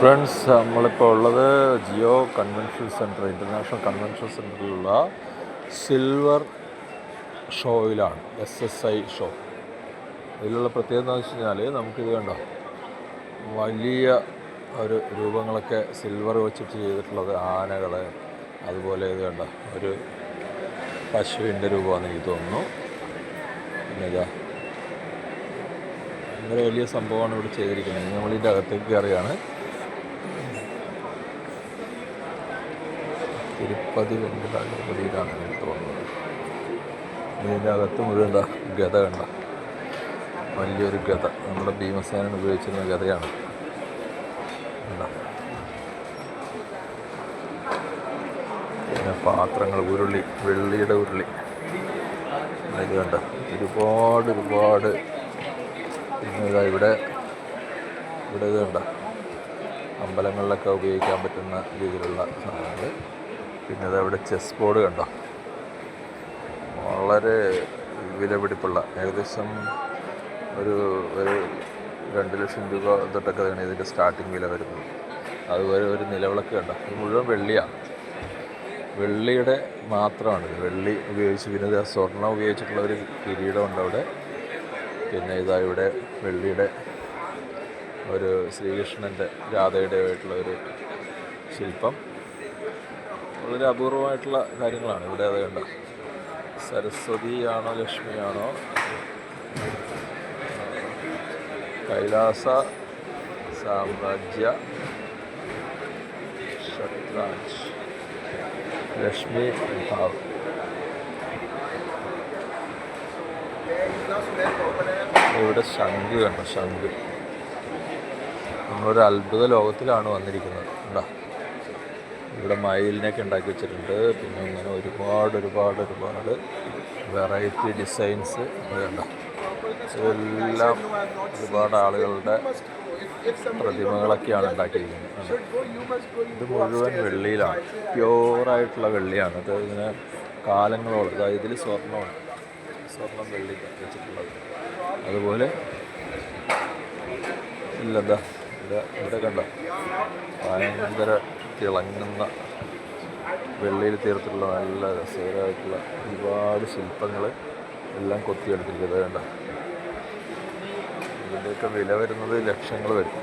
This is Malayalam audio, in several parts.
ഫ്രണ്ട്സ്, നമ്മളിപ്പോൾ ഉള്ളത് Jio convention centre, international convention സെൻറ്ററിലുള്ള സിൽവർ ഷോയിലാണ്. SSI show. ഇതിലുള്ള പ്രത്യേകത എന്ന് വെച്ച് കഴിഞ്ഞാൽ നമുക്കിത് കണ്ടോ, വലിയ ഒരു രൂപങ്ങളൊക്കെ സിൽവർ വെച്ചിട്ട് ചെയ്തിട്ടുള്ളത്, ആനകൾ, അതുപോലെ ഇത് കണ്ടോ ഒരു പശുവിൻ്റെ രൂപമാണെന്ന് എനിക്ക് തോന്നുന്നു. പിന്നെ ഇതാ ഭയങ്കര വലിയ സംഭവമാണ് ഇവിടെ ചെയ്തിരിക്കുന്നത്. നമ്മളിതിൻ്റെ അകത്തേക്ക് കയറിയാണ്. തിരുപ്പതി വെങ്കടാചലപതിയിലാണ് എനിക്ക് തോന്നുന്നത്. ഇതിൻ്റെ അകത്ത് മുഴുവൻ എന്താ ഗത കണ്ട, വലിയൊരു ഗത, നമ്മുടെ ഭീമസേനൻ ഉപയോഗിച്ചിരുന്ന ഗതയാണ്. പിന്നെ പാത്രങ്ങൾ, ഉരുളി, വെള്ളിയുടെ ഉരുളി, ഇത് കണ്ട ഒരുപാട്. പിന്നെ ഇതാ ഇവിടെ ഇത് കണ്ട അമ്പലങ്ങളിലൊക്കെ ഉപയോഗിക്കാൻ പറ്റുന്ന രീതിയിലുള്ള സാധനങ്ങൾ. പിന്നെ ഇതവിടെ ചെസ് ബോർഡ് കണ്ടോ, വളരെ വിലപിടിപ്പുള്ള, ഏകദേശം ഒരു 2 ലക്ഷം രൂപ തൊട്ടൊക്കെ ആണ് ഇതിൻ്റെ സ്റ്റാർട്ടിങ് വില വരുന്നത്. അതുപോലെ ഒരു നിലവിളക്ക് കണ്ടോ, ഇത് മുഴുവൻ വെള്ളിയാണ്, വെള്ളിയുടെ മാത്രമാണ്. വെള്ളി ഉപയോഗിച്ച്, പിന്നെ സ്വർണ്ണം ഉപയോഗിച്ചിട്ടുള്ള ഒരു കിരീടമുണ്ട് അവിടെ. പിന്നെ ഇതാ ഇവിടെ വെള്ളിയുടെ ഒരു ശ്രീകൃഷ്ണൻ്റെ രാധയുടെ ആയിട്ടുള്ള ഒരു ശില്പം. വളരെ അപൂർവമായിട്ടുള്ള കാര്യങ്ങളാണ് ഇവിടെ. അത് കണ്ട സരസ്വതിയാണോ ലക്ഷ്മിയാണോ, കൈലാസ സാമ്രാജ്യ ഷത്രാജ് ലക്ഷ്മി ഭാവ്. ഇവിടെ ശംഖ് കണ്ടോ, ശംഖ്. നമ്മളൊരു അത്ഭുത ലോകത്തിലാണ് വന്നിരിക്കുന്നത്. എന്താ ഇവിടെ മയിലിനെയൊക്കെ ഉണ്ടാക്കി വെച്ചിട്ടുണ്ട്. പിന്നെ ഇങ്ങനെ ഒരുപാട് വെറൈറ്റി ഡിസൈൻസ് വേണ്ട. ഇതെല്ലാം ഒരുപാട് ആളുകളുടെ പ്രതിമകളൊക്കെയാണ് ഉണ്ടാക്കിയിരിക്കുന്നത്. ഇത് മുഴുവൻ വെള്ളിയിലാണ്, പ്യൂറായിട്ടുള്ള വെള്ളിയാണ്. അത് ഇങ്ങനെ കാലങ്ങളോളം അതായത് ഇതിൽ സ്വർണ്ണം വെള്ളി വെച്ചിട്ടുള്ളത്. അതുപോലെ ഇല്ലെന്താ ഇവിടെ കണ്ട ഭയങ്കര തിളങ്ങുന്ന വെള്ളിയിൽ തീർത്തിട്ടുള്ള നല്ല രസകരമായിട്ടുള്ള ഒരുപാട് ശില്പങ്ങൾ എല്ലാം കൊത്തിയെടുത്തിരിക്കുന്നത് വേണ്ട. ഇതിൻ്റെയൊക്കെ വില വരുന്നത് ലക്ഷങ്ങൾ വരും.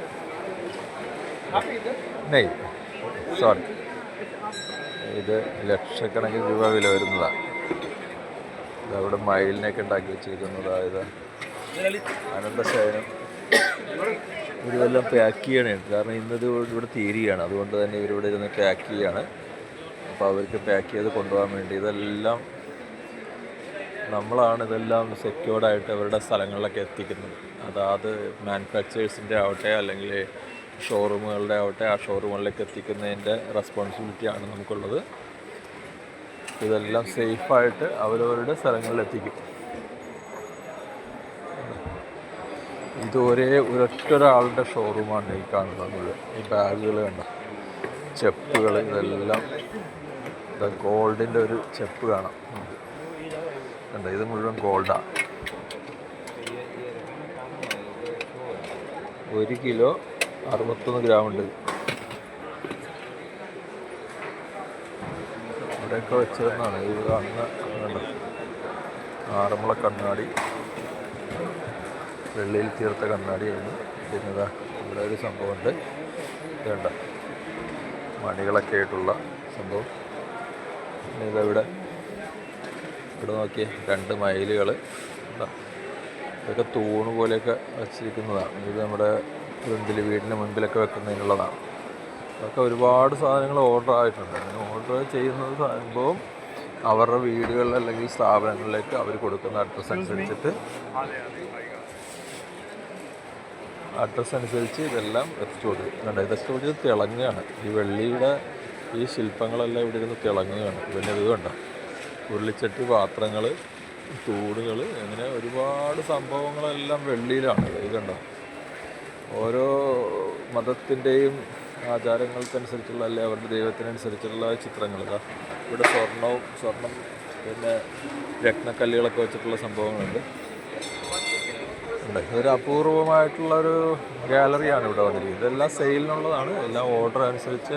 ഇത് ലക്ഷക്കണക്കിന് രൂപ വില വരുന്നതാണ്. ഇതവിടെ മയിലിനെയൊക്കെ ഉണ്ടാക്കി വെച്ചിരിക്കുന്നത്. അതായത് അനന്തശയനം ഇവരെല്ലാം പാക്ക് ചെയ്യണേ, കാരണം ഇന്നത് ഇവിടെ തീരുകയാണ്. അതുകൊണ്ട് തന്നെ ഇവരിവിടെ ഇരുന്ന് പാക്ക് ചെയ്യാണ്. അപ്പോൾ അവർക്ക് പാക്ക് ചെയ്ത് കൊണ്ടുപോകാൻ വേണ്ടി ഇതെല്ലാം നമ്മളാണ് ഇതെല്ലാം സെക്യൂർഡായിട്ട് അവരുടെ സ്ഥലങ്ങളിലൊക്കെ എത്തിക്കുന്നത്. അതാത് മാനുഫാക്ചേഴ്സിൻ്റെ ആവട്ടെ അല്ലെങ്കിൽ ഷോറൂമുകളുടെ ആവട്ടെ, ആ ഷോറൂമുകളിലേക്ക് എത്തിക്കുന്നതിൻ്റെ റെസ്പോൺസിബിലിറ്റിയാണ് നമുക്കുള്ളത്. ഇതെല്ലാം സേഫായിട്ട് അവരവരുടെ സ്ഥലങ്ങളിൽ എത്തിക്കും. ഇത് ഒരൊറ്റൊരാളുടെ ഷോറൂമാണ് ഈ കാണുന്നത്. ഈ ബാഗുകൾ കണ്ട, ചെപ്പുകൾ, ഇതെല്ലാം ഗോൾഡിൻ്റെ ഒരു ചെപ്പ് കാണാം കണ്ട. ഇത് മുഴുവൻ ഗോൾഡാണ്. 1 കിലോ 61 ഗ്രാം ഉണ്ട്. ഇവിടെയൊക്കെ വെച്ചിരുന്നാണ് ഇത് കാണുന്ന കണ്ട. ആറന്മുള കണ്ണാടി, വെള്ളിയിൽ തീർത്ത കണ്ണാടിയാണ്. പിന്നെ ഇതാ ഇവിടെ ഒരു സംഭവമുണ്ട്, ഇതുണ്ട മണികളൊക്കെ ആയിട്ടുള്ള സംഭവം. പിന്നെ ഇവിടെ നോക്കിയേ 2 മയിലുകൾ. ഇതൊക്കെ തൂണ് പോലെയൊക്കെ വച്ചിരിക്കുന്നതാണ്. ഇത് നമ്മുടെ വീടിന് മുൻപിലൊക്കെ വെക്കുന്നതിനുള്ളതാണ്. അതൊക്കെ ഒരുപാട് സാധനങ്ങൾ ഓർഡർ ആയിട്ടുണ്ട്. അങ്ങനെ ഓർഡർ ചെയ്യുന്നത് സംഭവം അവരുടെ വീടുകളിൽ അല്ലെങ്കിൽ സ്ഥാപനങ്ങളിലേക്ക് അവർ കൊടുക്കുന്ന അഡ്രസ്സ് അനുസരിച്ച് ഇതെല്ലാം എത്തിച്ചു കൊടുക്കുന്നുണ്ട്. ഇതൊക്കെ ഇവിടെ തിളങ്ങുകയാണ്. ഈ വെള്ളിയുടെ ഈ ശില്പങ്ങളെല്ലാം ഇവിടെ ഇരുന്ന് തിളങ്ങുകയാണ്. പിന്നെ ഇത് കണ്ട ഉരുളിച്ചട്ടി, പാത്രങ്ങൾ, തൂണുകൾ, അങ്ങനെ ഒരുപാട് സംഭവങ്ങളെല്ലാം വെള്ളിയിലാണ്. ഇത് കണ്ട ഓരോ മതത്തിൻ്റെയും ആചാരങ്ങൾക്കനുസരിച്ചുള്ള അല്ലെ അവരുടെ ദൈവത്തിനനുസരിച്ചുള്ള ചിത്രങ്ങൾ. ഇതാ ഇവിടെ സ്വർണം പിന്നെ രത്നക്കല്ലുകളൊക്കെ വെച്ചിട്ടുള്ള സംഭവങ്ങളുണ്ട്. ഇതൊരു അപൂർവമായിട്ടുള്ളൊരു ഗാലറിയാണ് ഇവിടെ വന്നിരിക്കുന്നത്. ഇതെല്ലാം സെയിലിനുള്ളതാണ്. എല്ലാം ഓർഡർ അനുസരിച്ച്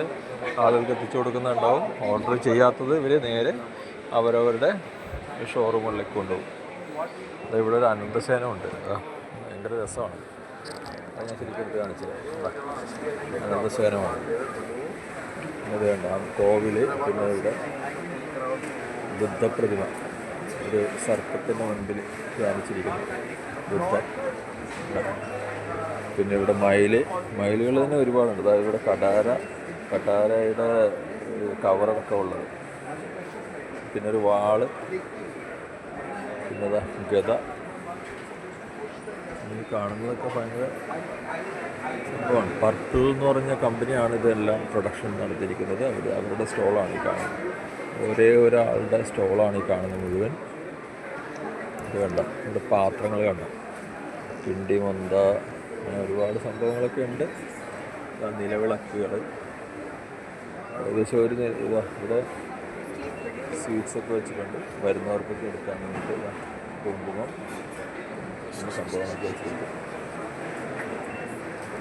ആളുകൾക്ക് എത്തിച്ചു കൊടുക്കുന്നുണ്ടാവും. ഓർഡർ ചെയ്യാത്തത് ഇവർ നേരെ അവരവരുടെ ഷോറൂമുകളിലേക്ക് കൊണ്ടുപോകും. ഇവിടെ ഒരു അനന്തശയനമുണ്ട്. ഭയങ്കര രസമാണ്. അത് ഞാൻ ശരിക്കും എടുത്ത് കാണിച്ചത്. അനന്തശയനമാണ്. അത് വേണ്ട കോവിൽ. പിന്നെ ഇവിടെ ബുദ്ധപ്രതിമ ഒരു സർപ്പത്തിൻ്റെ മുൻപിൽ ധ്യാനിച്ചിരിക്കുന്നു ബുദ്ധൻ. പിന്നെ ഇവിടെ മയിലുകൾ തന്നെ ഒരുപാടുണ്ട്. അതായത് ഇവിടെ കടാരയുടെ കവറൊക്കെ ഉള്ളത്. പിന്നെ ഒരു വാള്, പിന്നെ ഗദ. ഈ കാണുന്നതൊക്കെ ഭയങ്കര സംഭവമാണ്. പർപ്പിൾ എന്ന് പറഞ്ഞ കമ്പനിയാണ് ഇതെല്ലാം പ്രൊഡക്ഷൻ നടത്തിയിരിക്കുന്നത്. അവരുടെ സ്റ്റോളാണ് ഈ കാണുന്നത്. ഒരേ ഒരാളുടെ സ്റ്റോളാണ് ഈ കാണുന്നത് മുഴുവൻ. ഇത് കണ്ട ഇവിടെ പാത്രങ്ങൾ കണ്ട കിണ്ടി മൊന്ത അങ്ങനെ ഒരുപാട് സംഭവങ്ങളൊക്കെ ഉണ്ട്. നിലവിളക്കുകൾ ഏകദേശം ഒരു ഇവിടെ സ്വീറ്റ്സൊക്കെ വെച്ചിട്ടുണ്ട് വരുന്നവർക്കൊക്കെ എടുക്കാൻ വേണ്ടിയിട്ട്. കുങ്കുമം സംഭവങ്ങളൊക്കെ വെച്ചിട്ടുണ്ട്.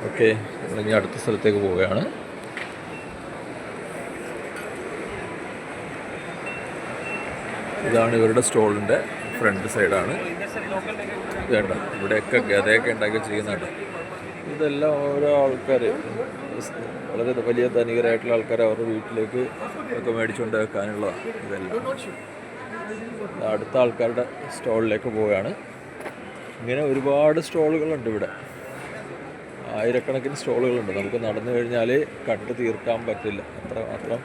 ഓക്കെ, ഇനി അടുത്ത സ്ഥലത്തേക്ക് പോവുകയാണ്. ഇതാണ് ഇവരുടെ സ്റ്റോളിൻ്റെ ഫ്രണ്ട് സൈഡാണ്. വേണ്ട ഇവിടെയൊക്കെ ഗതയൊക്കെ ഉണ്ടാക്കി വെച്ചിരിക്കുന്നുണ്ട്. ഇതെല്ലാം ഓരോ ആൾക്കാർ, വളരെ വലിയ ധനികരായിട്ടുള്ള ആൾക്കാർ അവരുടെ വീട്ടിലേക്ക് ഒക്കെ മേടിച്ചുകൊണ്ട് വെക്കാനുള്ളതാണ് ഇതെല്ലാം. അടുത്ത ആൾക്കാരുടെ സ്റ്റോളിലേക്ക് പോവുകയാണ്. ഇങ്ങനെ ഒരുപാട് സ്റ്റോളുകളുണ്ട് ഇവിടെ. ആയിരക്കണക്കിന് സ്റ്റോളുകളുണ്ട്. നമുക്ക് നടന്നു കഴിഞ്ഞാൽ കണ്ടു തീർക്കാൻ പറ്റില്ല, അത്രമാത്രം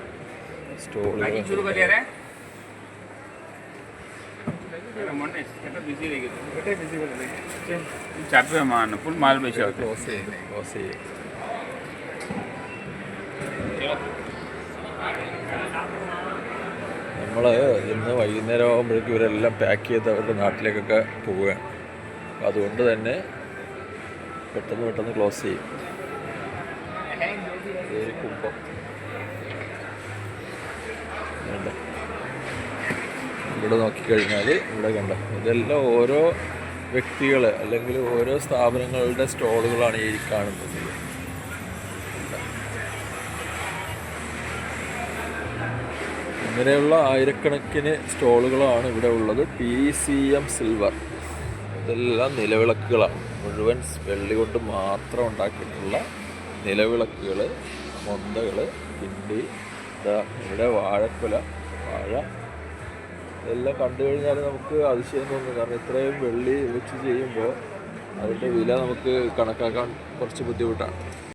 സ്റ്റോളുകളുണ്ട്. നമ്മൾ ഇന്ന് വൈകുന്നേരം ആകുമ്പോഴേക്കും ഇവരെല്ലാം പാക്ക് ചെയ്ത് അവരുടെ നാട്ടിലേക്കൊക്കെ പോവുകയാണ്. അതുകൊണ്ട് തന്നെ പെട്ടെന്ന് ക്ലോസ് ചെയ്യും. കുമ്പം ഇവിടെ നോക്കിക്കഴിഞ്ഞാൽ ഇവിടെ കണ്ടോ, ഇതെല്ലാം ഓരോ വ്യക്തികൾ അല്ലെങ്കിൽ ഓരോ സ്ഥാപനങ്ങളുടെ സ്റ്റോളുകളാണ് ഈ കാണുന്നത്. ഇങ്ങനെയുള്ള ആയിരക്കണക്കിന് സ്റ്റോളുകളാണ് ഇവിടെ ഉള്ളത്. PCM സിൽവർ, ഇതെല്ലാം നിലവിളക്കുകളാണ്. മുഴുവൻ വെള്ളി കൊണ്ട് മാത്രം ഉണ്ടാക്കിയിട്ടുള്ള നിലവിളക്കുകൾ, മൊന്തകൾ, കിണ്ടി. ഇവിടെ വാഴക്കുല, വാഴ. ഇതെല്ലാം കണ്ടു കഴിഞ്ഞാൽ നമുക്ക് അതിശയം തോന്നും. കാരണം ഇത്രയും വെള്ളി വെച്ച് ചെയ്യുമ്പോൾ അതിൻ്റെ വില നമുക്ക് കണക്കാക്കാൻ കുറച്ച് ബുദ്ധിമുട്ടാണ്.